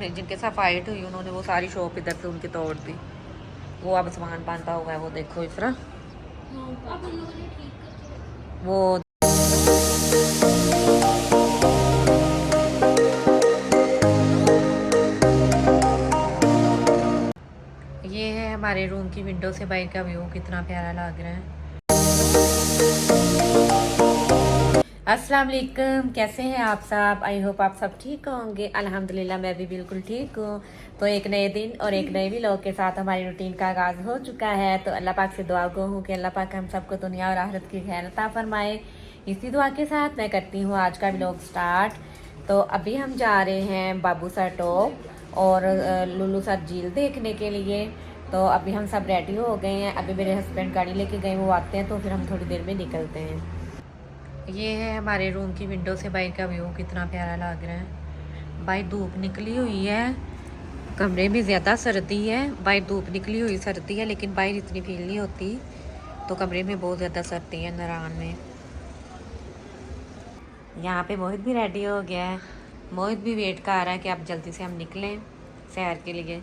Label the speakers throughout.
Speaker 1: जिनके साथ फाइट हुई उन्होंने वो सारी शॉप इधर से उनकी तोड़ दी। वो अब सामान बांधा हुआ है, वो देखो इस तरह वो। ये है हमारे रूम की विंडो से बाहर का व्यू, कितना प्यारा लग रहा है। अस्सलाम वालेकुम, कैसे हैं आप सब? आई होप आप सब ठीक होंगे। अल्हम्दुलिल्लाह मैं भी बिल्कुल ठीक हूँ। तो एक नए दिन और एक नए व्लॉग के साथ हमारी रूटीन का आगाज़ हो चुका है। तो अल्लाह पाक से दुआ गो हूँ कि अल्लाह पाक हम सबको दुनिया और आखिरत की खैर अता फरमाए। इसी दुआ के साथ मैं करती हूँ आज का व्लॉग स्टार्ट। तो अभी हम जा रहे हैं बाबू सर टॉप और लुलू सर झील देखने के लिए। तो अभी हम सब रेडी हो गए हैं। अभी मेरे हस्बैंड गाड़ी लेके गए, वो आते हैं तो फिर हम थोड़ी देर में निकलते हैं। ये है हमारे रूम की विंडो से बाहर का व्यू, कितना प्यारा लग रहा है। बाहर धूप निकली हुई है, कमरे में ज़्यादा सर्दी है। बाहर धूप निकली हुई सर्दी है, लेकिन बाहर इतनी फील नहीं होती। तो कमरे में बहुत ज़्यादा सर्दी है नरान में। यहाँ पे मोहित भी रेडी हो गया है। मोहित भी वेट कर रहा है कि अब जल्दी से हम निकलें सैर के लिए।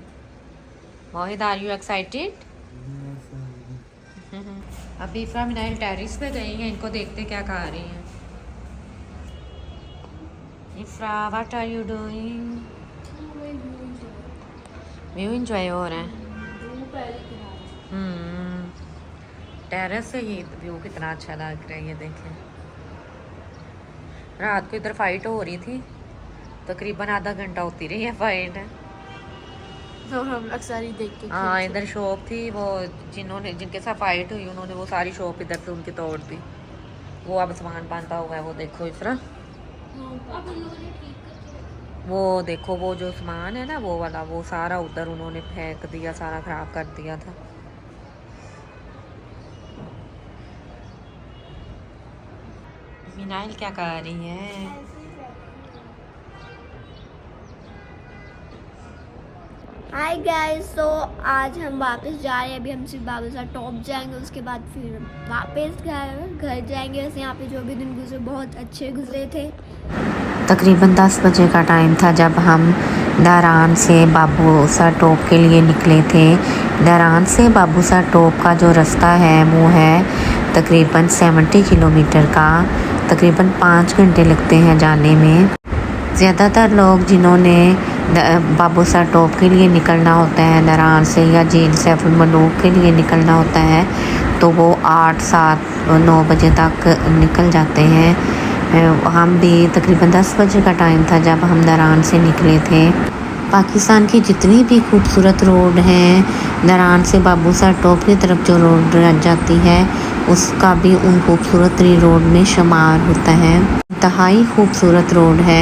Speaker 1: मोहित, आर यू एक्साइटेड? अभी इफ्रा मिनाइल टेरिस पे गई हैं, इनको देखते क्या खा रही हैं। Ifra, what are you doing? View enjoy हो रहा है। टेरेस से ये व्यू कितना अच्छा लग रहा है, ये देखें। रात को इधर फाइट हो रही थी, तकरीबन आधा घंटा होती रही है फाइट।
Speaker 2: तो हम अक्सर ही देख के
Speaker 1: हाँ, इधर शॉप थी, वो जिनके साथ फाइट हुई उन्होंने वो सारी शॉप इधर से उनकी तोड़ दी। वो अब सामान बांधा हुआ है, वो देखो इस तरह वो देखो, वो जो सामान है ना वो वाला, वो सारा उधर उन्होंने फेंक दिया, सारा खराब कर दिया था। मिनाइल क्या कर रही है?
Speaker 2: हाय गाइस, तो आज हम वापस जा रहे हैं। अभी हम सिर्फ बाबू साहब टॉप जाएंगे, उसके बाद फिर वापस घर जाएंगे। वैसे यहाँ पे जो भी दिन गुजरे बहुत अच्छे गुजरे थे।
Speaker 1: तकरीबन 10 बजे का टाइम था जब हम दरान से बाबू सर टॉप के लिए निकले थे। दरान से बाबू सर टॉप का जो रास्ता है वो है तकरीबन 70 किलोमीटर का। तकरीबन 5 घंटे लगते हैं जाने में। ज़्यादातर लोग जिन्होंने बाबू सर टॉप के लिए निकलना होता है दरान से, या झील सैफुल मलूक के लिए निकलना होता है, तो वो 8, 7, 9 बजे तक निकल जाते हैं। हम भी तकरीबन 10 बजे का टाइम था जब हम दरान से निकले थे। पाकिस्तान की जितनी भी खूबसूरत रोड हैं, दरान से बाबू सर टॉप की तरफ जो रोड जाती है उसका भी उन खूबसूरत रोड में शुमार होता है। इंतहाई खूबसूरत रोड है।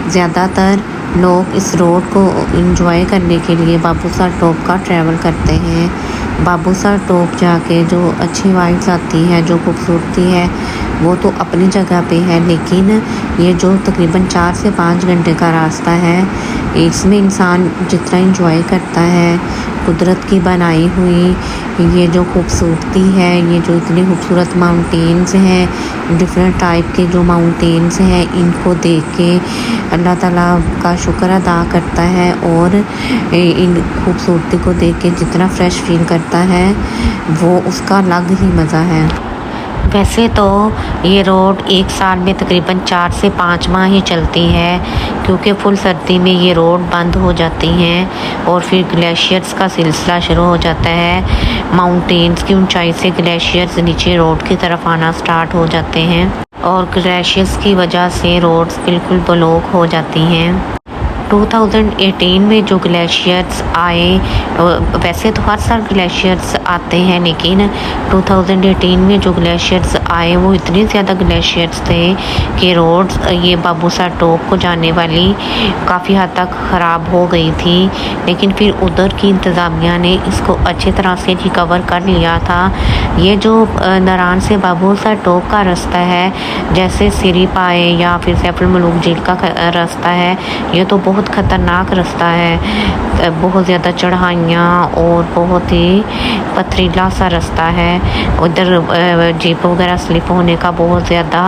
Speaker 1: ज़्यादातर लोग इस रोड को एंजॉय करने के लिए बाबू सर टॉप का ट्रैवल करते हैं। बाबू सर टॉप जाके जो अच्छी वाइब्स आती है, जो खूबसूरती है, वो तो अपनी जगह पे है, लेकिन ये जो तकरीबन 4 से 5 घंटे का रास्ता है, इसमें इंसान जितना एंजॉय करता है कुदरत की बनाई हुई ये जो खूबसूरती है, ये जो इतनी खूबसूरत माउंटेन्स हैं, डिफरेंट टाइप के जो माउंटेन्स हैं, इनको देख के अल्लाह ताला का शुक्र अदा करता है और इन खूबसूरती को देख के जितना फ्रेश फील करता है वो उसका अलग ही मज़ा है। वैसे तो ये रोड एक साल में तकरीबन 4 से 5 माह ही चलती है, क्योंकि फुल सर्दी में ये रोड बंद हो जाती हैं और फिर ग्लेशियर्स का सिलसिला शुरू हो जाता है। माउंटेन्स की ऊंचाई से ग्लेशियर्स नीचे रोड की तरफ आना स्टार्ट हो जाते हैं और ग्लेशियर्स की वजह से रोड्स बिल्कुल ब्लॉक हो जाती हैं। 2018 में जो ग्लेशियर्स आए, वैसे तो हर साल ग्लेशियर्स आते हैं, लेकिन 2018 में जो ग्लेशियर्स आए वो इतने ज़्यादा ग्लेशियर्स थे कि रोड्स ये बाबू सर टॉप को जाने वाली काफ़ी हद तक ख़राब हो गई थी। लेकिन फिर उधर की इंतज़ामिया ने इसको अच्छी तरह से रिकवर कर लिया था। ये जो दरान से बाबू सर टॉप का रास्ता है, जैसे सिरी पाए या फिर सैफुल मलूक झील का रास्ता है, ये तो बहुत ख़तरनाक रास्ता है। बहुत ज़्यादा चढ़ाइयाँ और बहुत ही पथरीला सा रास्ता है। उधर जीप वगैरह स्लिप होने का बहुत ज़्यादा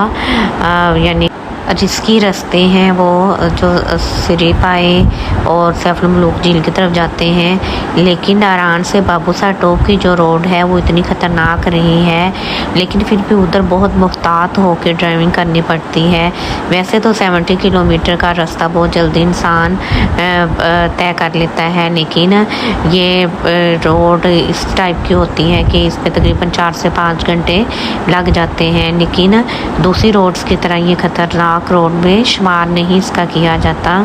Speaker 1: यानी रिस्की रास्ते हैं वो, जो सिरीपाए और सैफुल मलूक झील की तरफ जाते हैं। लेकिन नारायण से बाबूसार टॉप की जो रोड है वो इतनी ख़तरनाक नहीं है, लेकिन फिर भी उधर बहुत मुहतात होकर ड्राइविंग करनी पड़ती है। वैसे तो 70 किलोमीटर का रास्ता बहुत जल्दी इंसान तय कर लेता है, लेकिन ये रोड इस टाइप की होती है कि इस पर तकरीबन 4 से 5 घंटे लग जाते हैं। लेकिन दूसरी रोड्स की तरह ये खतरनाक रोड में शुमार नहीं इसका किया जाता।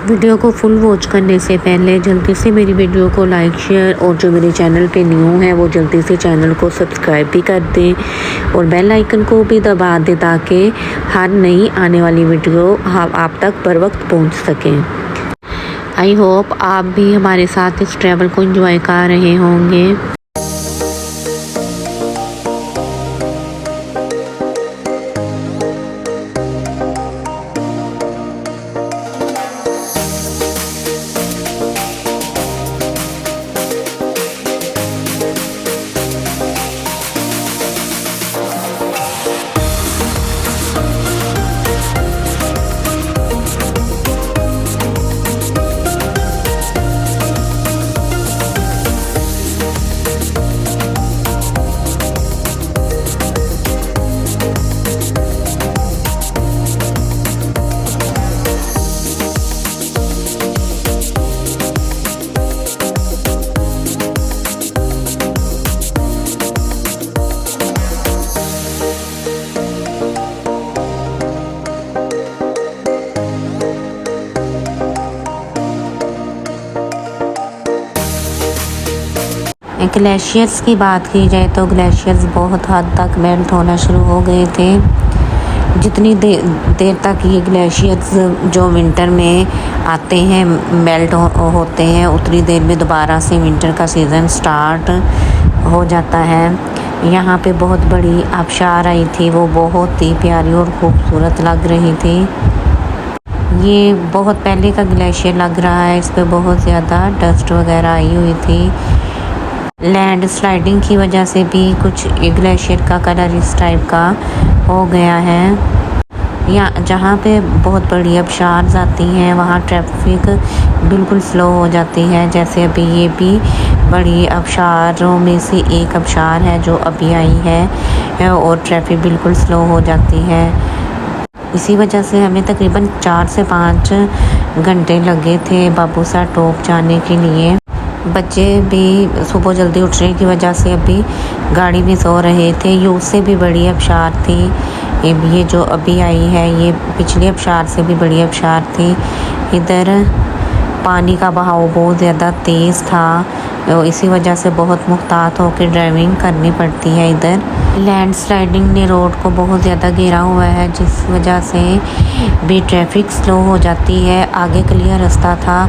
Speaker 1: वीडियो को फुल वॉच करने से पहले जल्दी से मेरी वीडियो को लाइक शेयर और जो मेरे चैनल पे न्यू है वो जल्दी से चैनल को सब्सक्राइब भी कर दें और बेल आइकन को भी दबा दें ताकि हर नई आने वाली वीडियो आप तक बर वक्त पहुँच सकें। आई होप आप भी हमारे साथ इस ट्रैवल को एंजॉय कर रहे होंगे। ग्लेशियर्स की बात की जाए तो ग्लेशियर्स बहुत हद तक मेल्ट होना शुरू हो गए थे। जितनी देर तक ये ग्लेशियर्स जो विंटर में आते हैं मेल्ट होते हैं, उतनी देर में दोबारा से विंटर का सीज़न स्टार्ट हो जाता है। यहाँ पे बहुत बड़ी आबशार आई थी, वो बहुत ही प्यारी और खूबसूरत लग रही थी। ये बहुत पहले का ग्लेशियर लग रहा है, इस पर बहुत ज़्यादा डस्ट वगैरह आई हुई थी। लैंड स्लाइडिंग की वजह से भी कुछ ग्लेशियर का कलर इस टाइप का हो गया है। यहाँ जहाँ पे बहुत बड़ी आबशार आती हैं वहाँ ट्रैफिक बिल्कुल स्लो हो जाती है। जैसे अभी ये भी बड़ी आबशारों में से एक आबशार है जो अभी आई है और ट्रैफिक बिल्कुल स्लो हो जाती है। इसी वजह से हमें तकरीबन 4 से 5 घंटे लगे थे बाबूसार टॉप जाने के लिए। बच्चे भी सुबह जल्दी उठने की वजह से अभी गाड़ी में सो रहे थे। ये उससे भी बड़ी आबशार थी, ये जो अभी आई है ये पिछली आबशार से भी बड़ी आबशार थी। इधर पानी का बहाव बहुत ज़्यादा तेज़ था, तो इसी वजह से बहुत मुहतात होकर ड्राइविंग करनी पड़ती है। इधर लैंड स्लाइडिंग ने रोड को बहुत ज़्यादा घेरा हुआ है, जिस वजह से भी ट्रैफिक स्लो हो जाती है। आगे क्लियर रास्ता था।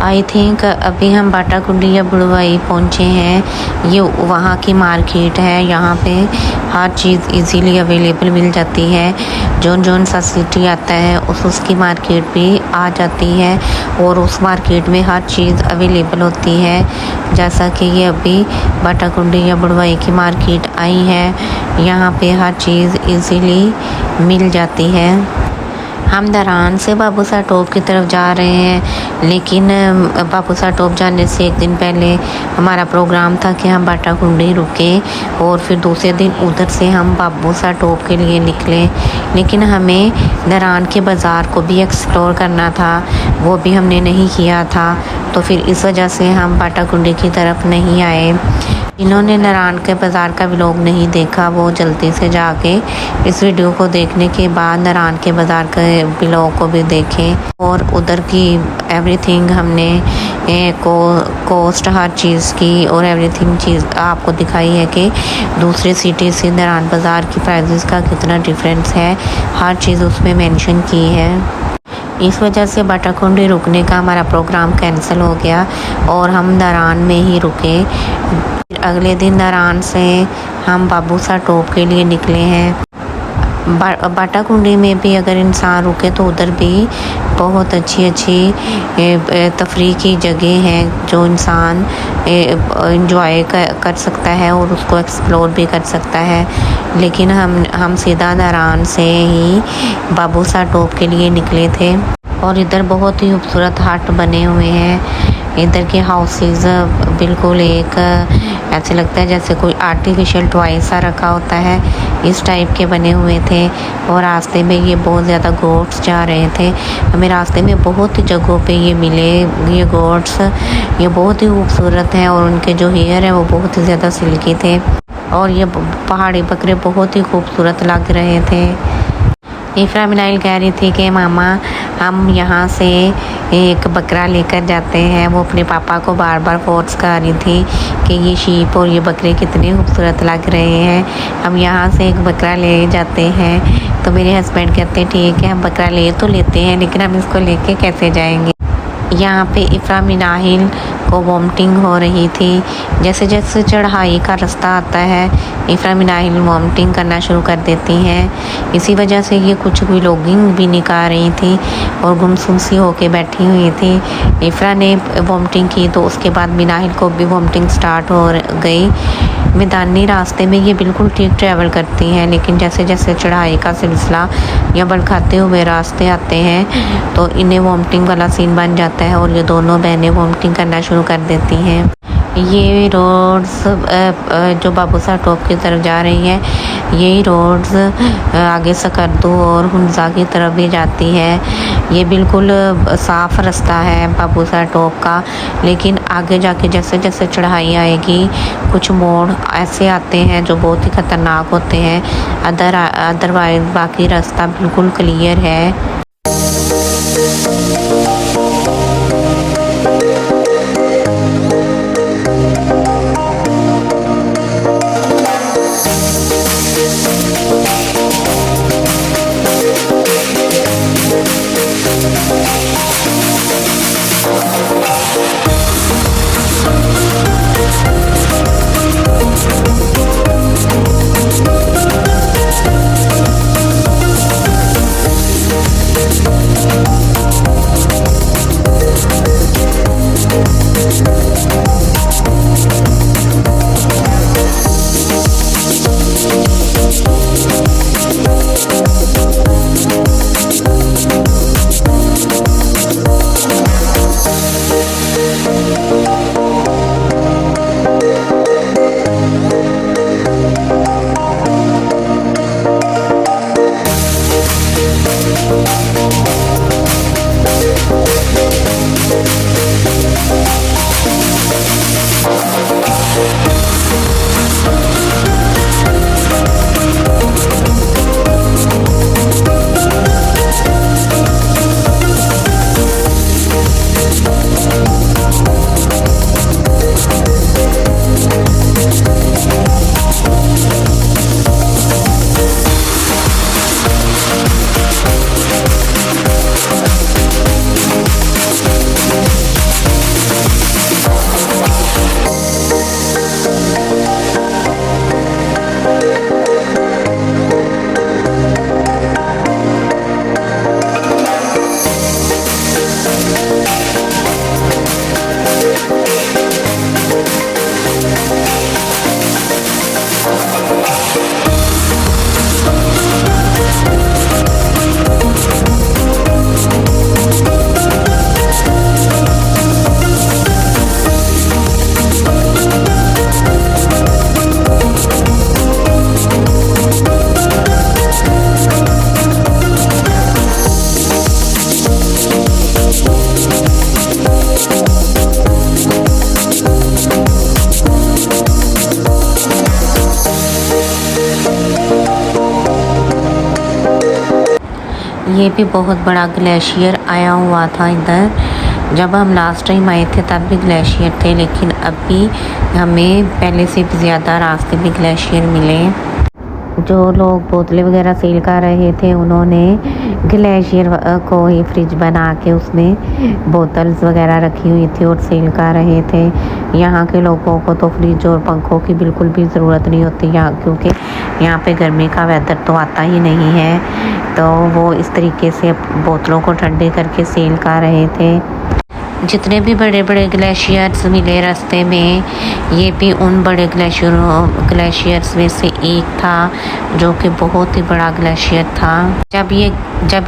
Speaker 1: आई थिंक अभी हम बाटाकुंडी या बुड़वाई पहुँचे हैं। ये वहाँ की मार्केट है। यहाँ पे हर चीज़ इजीली अवेलेबल मिल जाती है। जोन जोन सा सिटी आता है उसकी मार्केट भी आ जाती है और उस मार्केट में हर चीज़ अवेलेबल होती है। जैसा कि ये अभी बाटाकुंडी या बुड़वाई की मार्केट आई है, यहाँ पे हर चीज़ इजीली मिल जाती है। हम दरान से बाबूसा टॉप की तरफ जा रहे हैं, लेकिन बाबूसा टॉप जाने से एक दिन पहले हमारा प्रोग्राम था कि हम बाटाकुंडी रुके और फिर दूसरे दिन उधर से हम बाबूसा टॉप के लिए निकले। लेकिन हमें दरान के बाज़ार को भी एक्सप्लोर करना था, वो भी हमने नहीं किया था, तो फिर इस वजह से हम बाटाकुंडी की तरफ नहीं आए। इन्होंने नारायण के बाज़ार का व्लॉग नहीं देखा, वो जल्दी से जाके इस वीडियो को देखने के बाद नारायण के बाज़ार के व्लॉग को भी देखें और उधर की एवरीथिंग हमने कॉस्ट हर चीज़ की और एवरीथिंग चीज़ आपको दिखाई है कि दूसरे सिटी से नारायण बाज़ार की प्राइसेस का कितना डिफरेंस है, हर चीज़ उसमें मेंशन की है। इस वजह से बाटाकुंडी रुकने का हमारा प्रोग्राम कैंसिल हो गया और हम नारायण में ही रुके। अगले दिन नारायण से हम बाबूसा टॉप के लिए निकले हैं। बाटाकुंडी में भी अगर इंसान रुके तो उधर भी बहुत अच्छी तफरीह की जगह हैं जो इंसान इंजॉय कर सकता है और उसको एक्सप्लोर भी कर सकता है। लेकिन हम सीधा नारायण से ही बाबूसा टॉप के लिए निकले थे और इधर बहुत ही खूबसूरत हट बने हुए हैं। इधर के हाउसेस बिल्कुल एक ऐसे लगता है जैसे कोई आर्टिफिशियल टॉय सा रखा होता है, इस टाइप के बने हुए थे। और रास्ते में ये बहुत ज़्यादा गोट्स जा रहे थे। हमें रास्ते में बहुत ही जगहों पे ये मिले। ये गोट्स ये बहुत ही खूबसूरत हैं और उनके जो हेयर है वो बहुत ही ज़्यादा सिल्की थे और ये पहाड़ी बकरे बहुत ही खूबसूरत लग रहे थे। इफ्रा मिनाइल कह रही थी कि मामा हम यहाँ से एक बकरा लेकर जाते हैं। वो अपने पापा को बार बार फोर्स कर रही थी कि ये शीप और ये बकरे कितने खूबसूरत लग रहे हैं, हम यहाँ से एक बकरा ले जाते हैं। तो मेरे हस्बैंड कहते हैं ठीक है हम बकरा ले तो लेते हैं, लेकिन हम इसको लेके कैसे जाएंगे। यहाँ पे इफ्रा मिनाहिल को वॉमिटिंग हो रही थी। जैसे जैसे चढ़ाई का रास्ता आता है इफ्रा मिनाहिल वॉमिटिंग करना शुरू कर देती हैं। इसी वजह से ये कुछ व्लॉगिंग भी नहीं कर रही थी और गुमसुम सी होके बैठी हुई थी। इफ्रा ने वॉमिटिंग की तो उसके बाद मिनाहिल को भी वॉमिटिंग स्टार्ट हो गई। मैदानी रास्ते में ये बिल्कुल ठीक ट्रैवल करती हैं, लेकिन जैसे जैसे चढ़ाई का सिलसिला या बलखाते हुए रास्ते आते हैं तो इन्हें वॉमिटिंग वाला सीन बन जाता है और ये दोनों बहनें वॉमिटिंग करना शुरू कर देती हैं। ये रोड्स जो बाबूसा टॉप की तरफ जा रही है, यही रोड्स आगे सकरदू और हुंजा की तरफ भी जाती है। ये बिल्कुल साफ़ रास्ता है बाबूसा टॉप का, लेकिन आगे जाके जैसे जैसे चढ़ाई आएगी कुछ मोड़ ऐसे आते हैं जो बहुत ही ख़तरनाक होते हैं। अदरवाइज बाकी रास्ता बिल्कुल क्लियर है। ये भी बहुत बड़ा ग्लेशियर आया हुआ था इधर। जब हम लास्ट टाइम आए थे तब भी ग्लेशियर थे, लेकिन अभी हमें पहले से भी ज़्यादा रास्ते में ग्लेशियर मिले। जो लोग बोतलें वगैरह सेल कर रहे थे उन्होंने ग्लेशियर को ही फ्रिज बना के उसमें बोतल्स वगैरह रखी हुई थी और सेल कर रहे थे। यहाँ के लोगों को तो फ्रिज और पंखों की बिल्कुल भी ज़रूरत नहीं होती यहाँ, क्योंकि यहाँ पे गर्मी का वेदर तो आता ही नहीं है। तो वो इस तरीके से बोतलों को ठंडे करके सेल कर रहे थे। जितने भी बड़े बड़े ग्लेशियर्स मिले रास्ते में, ये भी उन बड़े ग्लेशियर्स में से एक था, जो कि बहुत ही बड़ा ग्लेशियर था। जब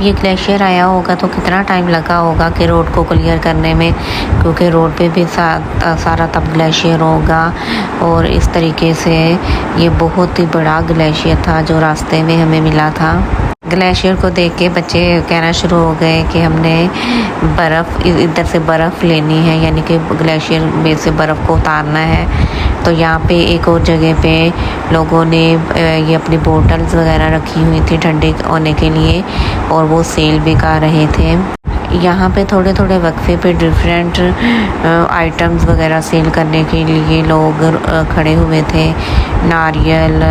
Speaker 1: ये ग्लेशियर आया होगा तो कितना टाइम लगा होगा कि रोड को क्लियर करने में, क्योंकि रोड पे भी सारा तब ग्लेशियर होगा। और इस तरीके से ये बहुत ही बड़ा ग्लेशियर था जो रास्ते में हमें मिला था। ग्लेशियर को देख के बच्चे कहना शुरू हो गए कि हमने इधर से बर्फ़ लेनी है, यानी कि ग्लेशियर में से बर्फ़ को उतारना है। तो यहाँ पे एक और जगह पे लोगों ने ये अपनी बोतल्स वगैरह रखी हुई थी ठंडे होने के लिए, और वो सेल भी कर रहे थे। यहाँ पे थोड़े थोड़े वक्फे पे डिफरेंट आइटम्स वगैरह सेल करने के लिए लोग खड़े हुए थे। नारियल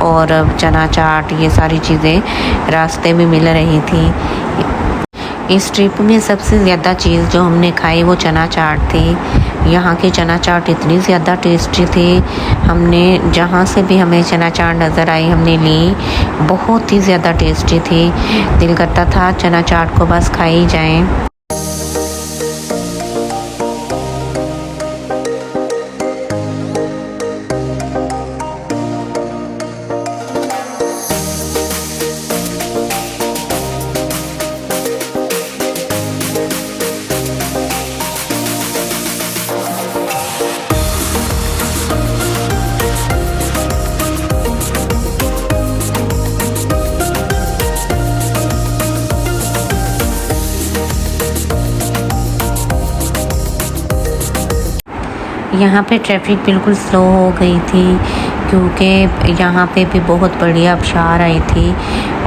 Speaker 1: और चना चाट, ये सारी चीज़ें रास्ते में मिल रही थी। इस ट्रिप में सबसे ज़्यादा चीज़ जो हमने खाई वो चना चाट थी। यहाँ की चना चाट इतनी ज़्यादा टेस्टी थी, हमने जहाँ से भी हमें चना चाट नज़र आई हमने ली। बहुत ही ज़्यादा टेस्टी थी, दिल करता था चना चाट को बस खाई जाएं। यहाँ पे ट्रैफिक बिल्कुल स्लो हो गई थी, क्योंकि यहाँ पे भी बहुत बड़ी आबशार आई थी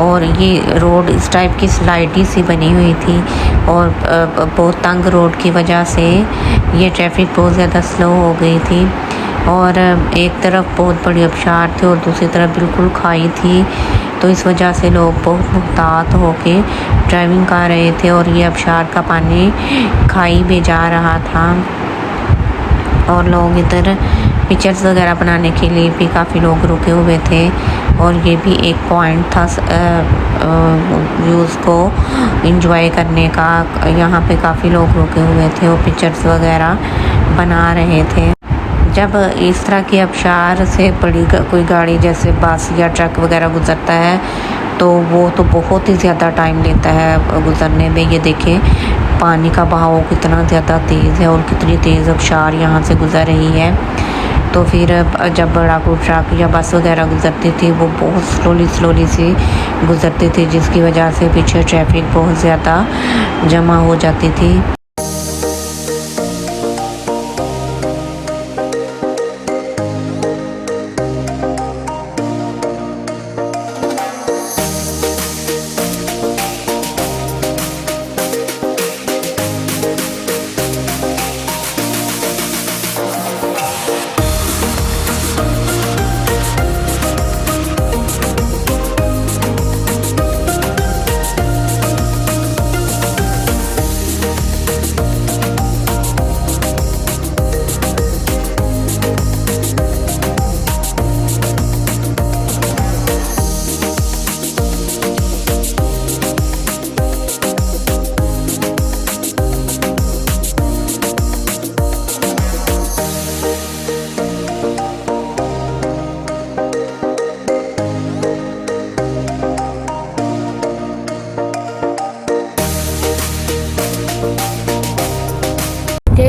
Speaker 1: और ये रोड इस टाइप की स्लाइडी सी बनी हुई थी, और बहुत तंग रोड की वजह से ये ट्रैफिक बहुत ज़्यादा स्लो हो गई थी। और एक तरफ बहुत बड़ी आबशार थी और दूसरी तरफ बिल्कुल खाई थी, तो इस वजह से लोग बहुत मुहतात होके ड्राइविंग कर रहे थे, और ये आबशार का पानी खाई में जा रहा था। और लोग इधर पिक्चर्स वगैरह बनाने के लिए भी काफ़ी लोग रुके हुए थे, और ये भी एक पॉइंट था व्यूज़ को एंजॉय करने का। यहाँ पे काफ़ी लोग रुके हुए थे और पिक्चर्स वगैरह बना रहे थे। जब इस तरह की आबशार से बड़ी कोई गाड़ी जैसे बस या ट्रक वगैरह गुजरता है तो वो तो बहुत ही ज़्यादा टाइम लेता है गुजरने में। ये देखें पानी का बहाव कितना ज़्यादा तेज़ है और कितनी तेज़ आबशार यहाँ से गुजर रही है। तो फिर जब बड़ा कोई ट्रक या बस वगैरह गुजरती थी वो बहुत स्लोली सी गुजरती थी, जिसकी वजह से पीछे ट्रैफिक बहुत ज़्यादा जमा हो जाती थी।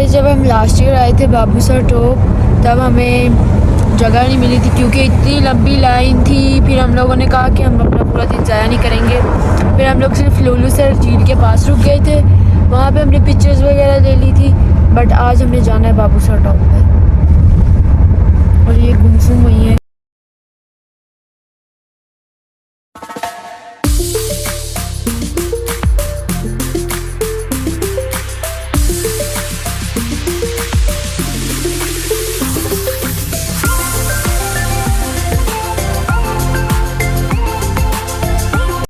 Speaker 2: जब हम लास्ट ईयर आए थे बाबूसर टॉप तब हमें जगह नहीं मिली थी, क्योंकि इतनी लंबी लाइन थी। फिर हम लोगों ने कहा कि हम अपना पूरा दिन ज़ाया नहीं करेंगे। फिर हम लोग सिर्फ लुलुसर झील के पास रुक गए थे, वहाँ पे हमने पिक्चर्स वगैरह ले ली थी। बट आज हमने जाना है बाबूसर टॉप पे।